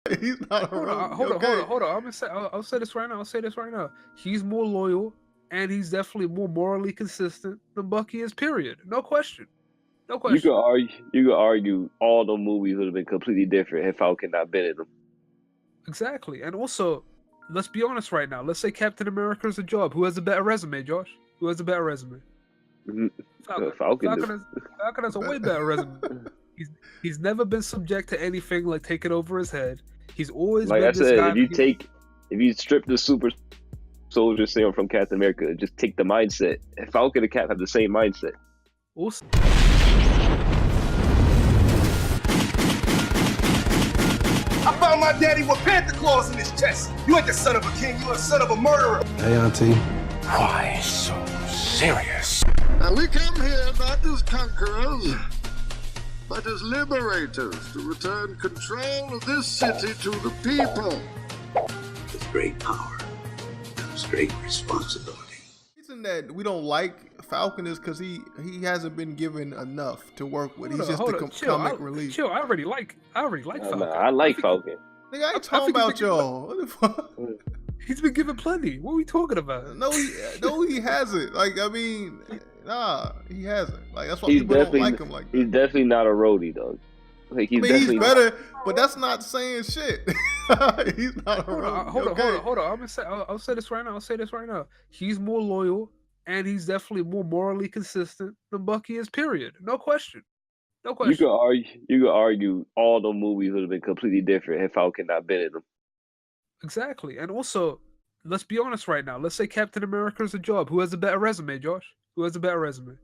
He's not a roadie. Okay. Hold on. I'll say this right now. I'll say this right now. He's more loyal, and he's definitely more morally consistent than Bucky is. Period. No question. No You question. could argue. You could argue all the movies would have been completely different if Falcon not been in them. Exactly. And also, let's be honest right now. Let's say Captain America's a job. Who has a better resume, Josh? Who has a better resume? Falcon. Falcon Falcon has a way better resume. He's never been subject to anything like taking over his head. He's always like been I this said, guy. if you strip the super soldier serum from Captain America, just take the mindset. And Falcon and Cap have the same mindset. Also, I found my daddy with panther claws in his chest. You ain't the son of a king, you a son of a murderer. Hey, Auntie. Why so serious? And we come here not as conquerors, but as liberators to return control of this city to the people. With great power comes great responsibility. The reason that we don't like Falcon is because he hasn't been given enough to work with. He's just the comic relief. Chill. I already like Falcon. I like Falcon. Nigga, I ain't talking about y'all. What the fuck? He's been given plenty. What are we talking about? No, he hasn't. Like, I mean, nah, he hasn't. Like, that's why people don't like him. Like, he's definitely not a roadie, though. Like, he's better, but that's not saying shit. He's not a roadie. Hold on. I'll say this right now. He's more loyal, and he's definitely more morally consistent than Bucky is. Period. No question. No question. You could argue all the movies would have been completely different if Falcon not been in them. Exactly. And also, let's be honest right now. Let's say Captain America's a job. Who has a better resume, Josh? Who has a better resume?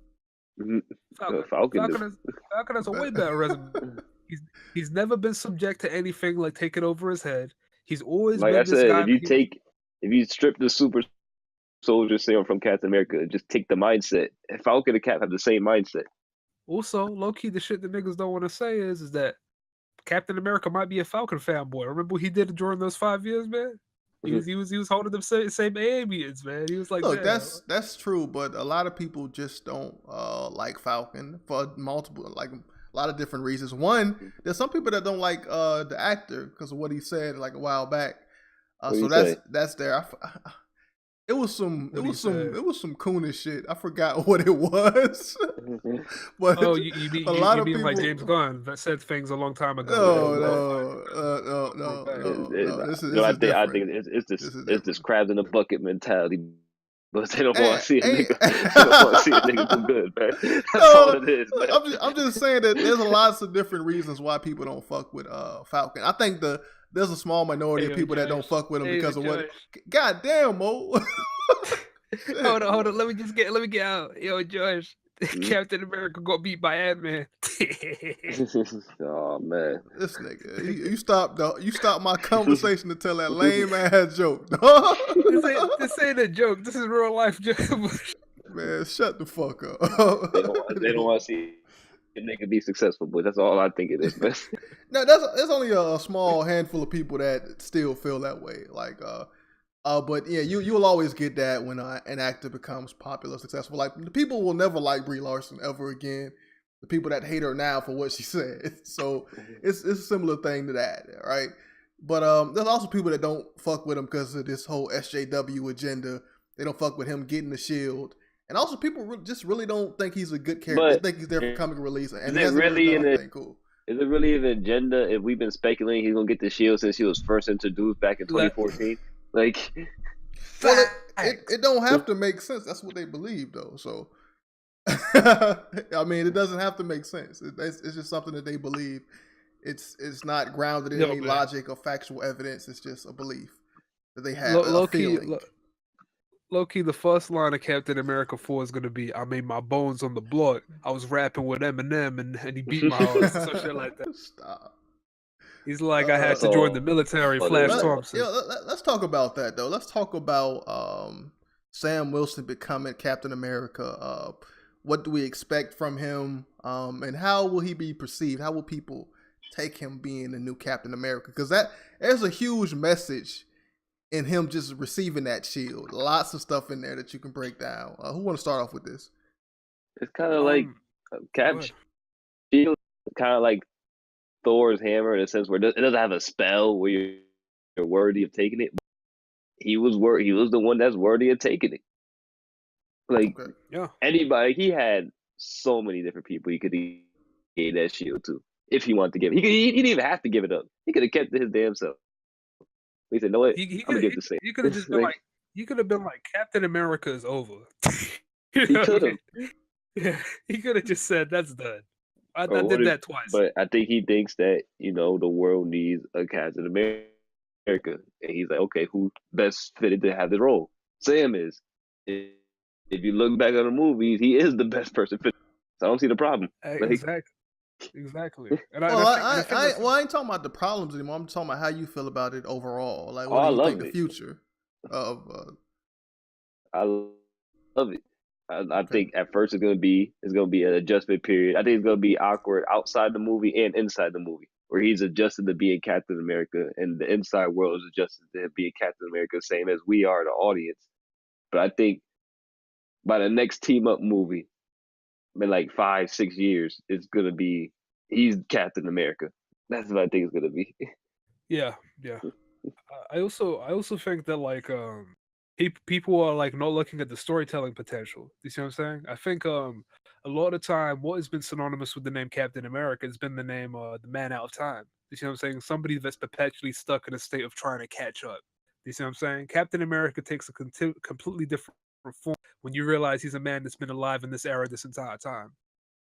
Falcon has a way better resume. He's never been subject to anything like taking over his head. He's always like been I this said, guy. if you strip the super soldier serum from Captain America, just take the mindset. And Falcon and Cap have the same mindset. Also, low key, the shit that niggas don't want to say is that Captain America might be a Falcon fanboy. Remember what he did during those 5 years, man? He was holding them same AA meetings, man. He was like, look, that's true, but a lot of people just don't like Falcon for multiple, like a lot of different reasons. One, there's some people that don't like the actor because of what he said like a while back. So that's there. It was some coonish shit. I forgot what it was. But you mean like James Gunn that said things a long time ago? No. I think it's this crabs in a bucket mentality. But they don't want to see a nigga. They don't want to see a nigga do good, man. That's all it is, man. I'm just saying that there's lots of different reasons why people don't fuck with Falcon. I think there's a small minority of people that don't fuck with him because of what. God damn, Mo. Hold on. Let me get out. Yo, Josh. Captain America got beat by Ant-Man. Oh man, this nigga, you stopped my conversation to tell that lame ass joke. This ain't a joke. This is real life joke. Man, shut the fuck up. They don't want to see a nigga be successful, but that's all I think it is, man. No, there's only a small handful of people that still feel that way. Like, but yeah, you'll always get that when an actor becomes popular, successful. Like, the people will never like Brie Larson ever again. The people that hate her now for what she said. So it's a similar thing to that, right? But there's also people that don't fuck with him because of this whole SJW agenda. They don't fuck with him getting the shield. And also people just really don't think he's a good character. They think he's there for comic relief. And is it really Is it really an agenda if we've been speculating he's going to get the shield since he was first introduced back in 2014? Like, well, it don't have to make sense. That's what they believe, though. So, I mean, it doesn't have to make sense. It's just something that they believe. It's not grounded in any logic or factual evidence. It's just a belief that they have. Low key, the first line of Captain America 4 is gonna be, "I made my bones on the block. I was rapping with Eminem, and he beat my ass." Some shit like that. Stop. He's like, I had to join the military. Flash Thompson. Let's talk about that though. Let's talk about Sam Wilson becoming Captain America. What do we expect from him? And how will he be perceived? How will people take him being the new Captain America? Because there's a huge message in him just receiving that shield. Lots of stuff in there that you can break down. Who want to start off with this? It's kind of like Cap shield, kind of like Thor's hammer in a sense where it doesn't have a spell where you're worthy of taking it. But he was the one that's worthy of taking it. Like anybody, he had so many different people he could give that shield to if he wanted to give it. He didn't even have to give it up. He could have kept it his damn self. He said, "No, what? I'm gonna give it to Sam." He could have just been like, he could have been like, Captain America is over. He could have. Yeah, he could have just said, "That's done." I did that twice. But I think he thinks that the world needs a Captain America, and he's like, okay, who best fitted to have the role? Sam is. If you look back on the movies, he is the best person fitted. So I don't see the problem. Exactly. And I ain't talking about the problems anymore. I'm talking about how you feel about it overall. Like, what do you think the future of? I love it. I think at first it's gonna be an adjustment period. I think it's gonna be awkward outside the movie and inside the movie, where he's adjusted to being Captain America, and the inside world is adjusted to being Captain America, same as we are, the audience. But I think by the next team up movie, in like 5-6 years, it's gonna be he's Captain America. That's what I think it's gonna be. Yeah. I also think that like people are like not looking at the storytelling potential. You see what I'm saying? I think a lot of the time what has been synonymous with the name Captain America has been the name the man out of time. You see what I'm saying? Somebody that's perpetually stuck in a state of trying to catch up. You see what I'm saying? Captain America takes a completely different form when you realize he's a man that's been alive in this era this entire time.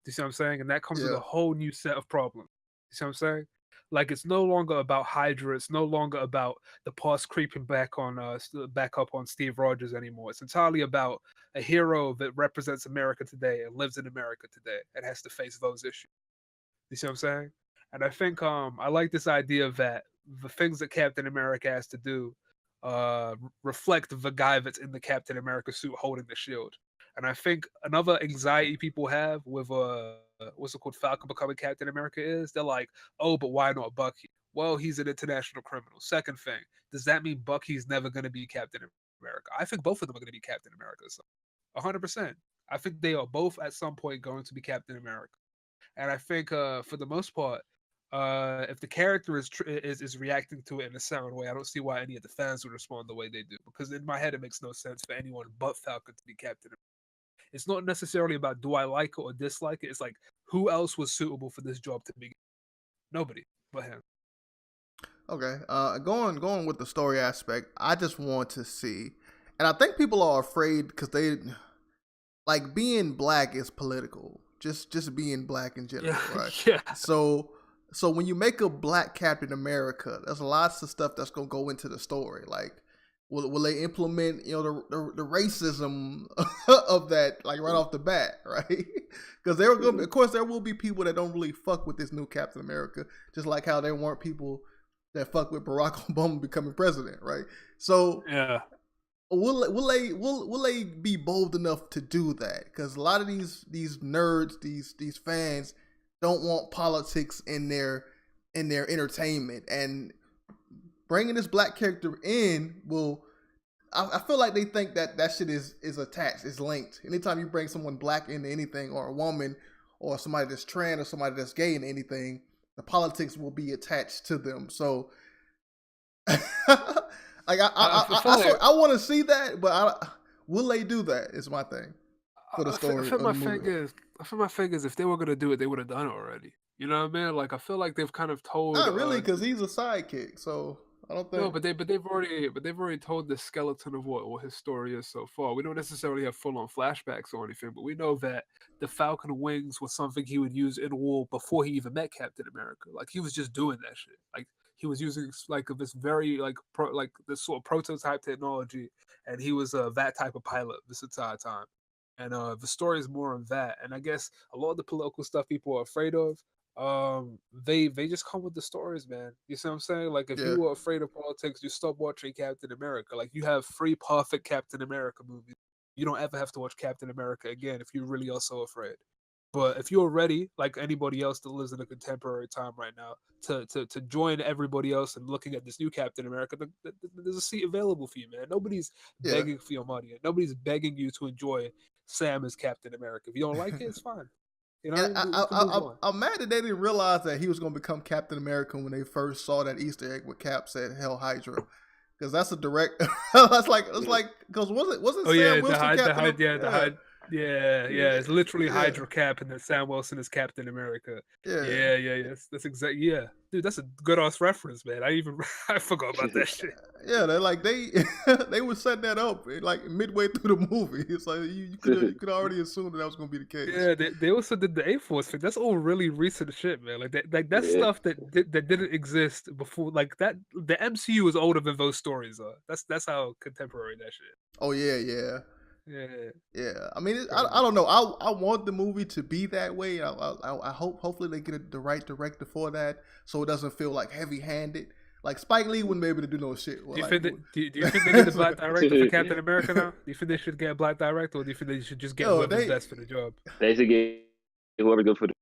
You see what I'm saying? And that comes with a whole new set of problems. You see what I'm saying? Like, it's no longer about Hydra. It's no longer about the past creeping back up on Steve Rogers anymore. It's entirely about a hero that represents America today and lives in America today and has to face those issues. You see what I'm saying? And I think I like this idea that the things that Captain America has to do reflect the guy that's in the Captain America suit holding the shield. And I think another anxiety people have with what's it called, Falcon becoming Captain America is they're like, oh, but why not Bucky? Well, he's an international criminal. Second thing, does that mean Bucky's never going to be Captain America? I think both of them are going to be Captain America. So 100%. I think they are both at some point going to be Captain America. And I think for the most part, if the character is reacting to it in a sound way, I don't see why any of the fans would respond the way they do. Because in my head, it makes no sense for anyone but Falcon to be Captain America. It's not necessarily about do I like it or dislike it. It's like, who else was suitable for this job to begin? Nobody but him. Okay. Going with the story aspect, I just want to see, and I think people are afraid because they like being black is political. Just being black in general, right? Yeah. So when you make a black Captain America, there's lots of stuff that's gonna go into the story. Like, will they implement the racism of that like right off the bat, right? Because of course there will be people that don't really fuck with this new Captain America, just like how there weren't people that fuck with Barack Obama becoming president, right? So yeah. Will they be bold enough to do that? Because a lot of these nerds, these fans, don't want politics in their entertainment, and bringing this black character in will. I feel like they think that shit is attached, is linked. Anytime you bring someone black into anything, or a woman, or somebody that's trans, or somebody that's gay in anything, the politics will be attached to them. So. Like I want to see that, but will they do that? Is my thing for the story. I feel my thing is, if they were gonna do it, they would have done it already. You know what I mean? Like, I feel like they've kind of told. Not really, because he's a sidekick, so I don't think. No, but they've already told the skeleton of what his story is so far. We don't necessarily have full on flashbacks or anything, but we know that the Falcon wings was something he would use in war before he even met Captain America. Like, he was just doing that shit. Like, he was using like this very this sort of prototype technology, and he was that type of pilot this entire time. And the story is more of that. And I guess a lot of the political stuff people are afraid of, they just come with the stories, man. You see what I'm saying? Like, if you were afraid of politics, you stop watching Captain America. Like, you have 3 perfect Captain America movies. You don't ever have to watch Captain America again if you really are so afraid. But if you're ready, like anybody else that lives in a contemporary time right now, to join everybody else and looking at this new Captain America, there's a seat available for you, man. Nobody's begging for your money. Nobody's begging you to enjoy Sam as Captain America. If you don't like it, it's fine. You know, And we can move on. I'm mad that they didn't realize that he was going to become Captain America when they first saw that Easter egg where Cap said "Hell Hydra," because that's a direct. It's like because wasn't Oh Sam yeah, Wilson Captain? It's literally Yeah. Hydra Cap, and then Sam Wilson is Captain America. Yeah. That's exactly dude. That's a good ass reference, man. I forgot about that shit. Yeah, they're like they were setting that up like midway through the movie. It's like you could already assume that was going to be the case. Yeah, they also did the A-Force thing. That's all really recent shit, man. That's stuff that didn't exist before. Like that, the MCU is older than those stories are. That's how contemporary that shit. Oh yeah. Yeah. I mean, I don't know. I want the movie to be that way. I hopefully they get the right director for that, so it doesn't feel like heavy-handed. Like Spike Lee wouldn't be able to do no shit. Do you think they need a black director for Captain America now? Do you think they should get a black director, or do you think they should just get whoever's best for the job? They should get whoever good for the.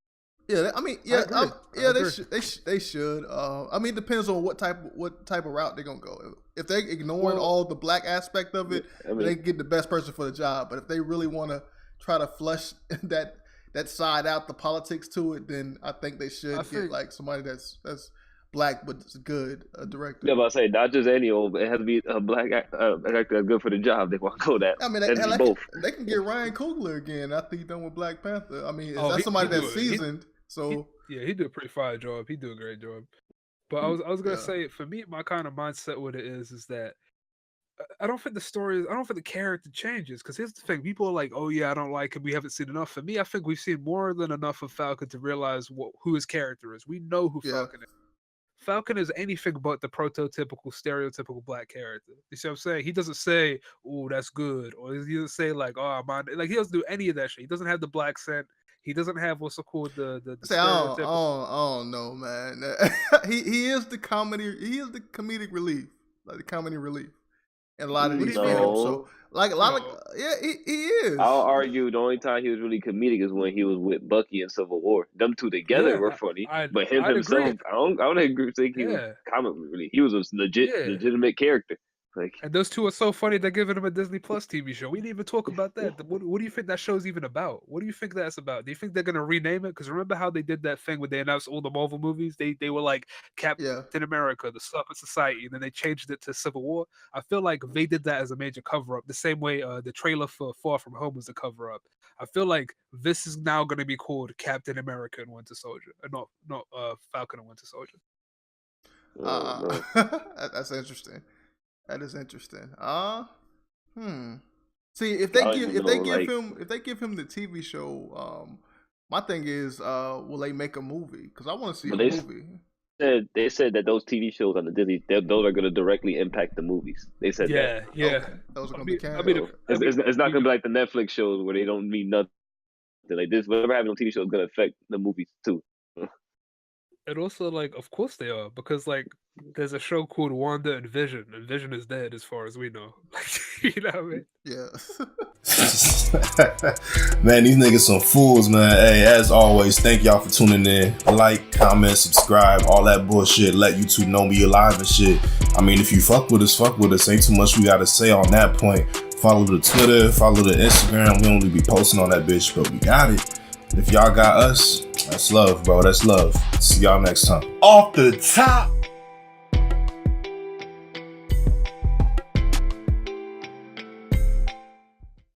Yeah, I mean, they should. I mean, it depends on what type of route they're gonna go. If they ignoring all the black aspect of it, they can get the best person for the job. But if they really want to try to flush that side out, the politics to it, then I think they should get like somebody that's black but it's good, a director. Yeah, but I say not just any old, but it has to be a black actor that's good for the job. They want to go that. I mean, they can get Ryan Coogler again after he's done with Black Panther. I mean, that's somebody that's seasoned. He do a pretty fire job. He do a great job. But I was gonna say, for me, my kind of mindset with it is that I don't think the character changes. Because here's the thing: people are like, "Oh yeah, I don't like him. We haven't seen enough." For me, I think we've seen more than enough of Falcon to realize who his character is. We know who Falcon is. Falcon is anything but the prototypical, stereotypical black character. You see what I'm saying? He doesn't say, "Oh, that's good," or he doesn't say like, "Oh, like he doesn't do any of that shit. He doesn't have the black scent. He doesn't have what's it called the stereotypical. I don't know, man. he is the comedy. He is the comedic relief, like the comedy relief, in a lot of these films. So, like a lot of he is. I'll argue the only time he was really comedic is when he was with Bucky in Civil War. Them two together were funny, but him himself, agree. I don't agree. Think he was comic relief. He was a legitimate character. Like, and those two are so funny they're giving him a Disney Plus TV show. We didn't even talk about that. What do you think that show's even about? What do you think that's about? Do you think they're gonna rename it? Because remember how they did that thing where they announced all the Marvel movies? They were like Captain America, the Secret Society, and then they changed it to Civil War. I feel like they did that as a major cover up, the same way the trailer for Far From Home was a cover up. I feel like this is now gonna be called Captain America and Winter Soldier, not Falcon and Winter Soldier. That's interesting. That is interesting. See, if they give him the TV show, my thing is, will they make a movie? Because I want to see a movie. They said that those TV shows on the Disney, those are going to directly impact the movies. They said that. Yeah. Okay. Those are going to be canon. It's not going to be like the Netflix shows where they don't mean nothing. Like this, whatever happens on TV show is going to affect the movies too. And also, like, of course they are, because like there's a show called Wanda and Vision is dead as far as we know. Like, you know what I mean? Yeah. Man, these niggas some fools, man. Hey, as always, thank y'all for tuning in. Like, comment, subscribe, all that bullshit. Let YouTube know we alive and shit. I mean, if you fuck with us. Ain't too much we gotta say on that point. Follow the Twitter, follow the Instagram. We only be posting on that bitch, but we got it. If y'all got us, that's love, bro. That's love. See y'all next time. Off the top.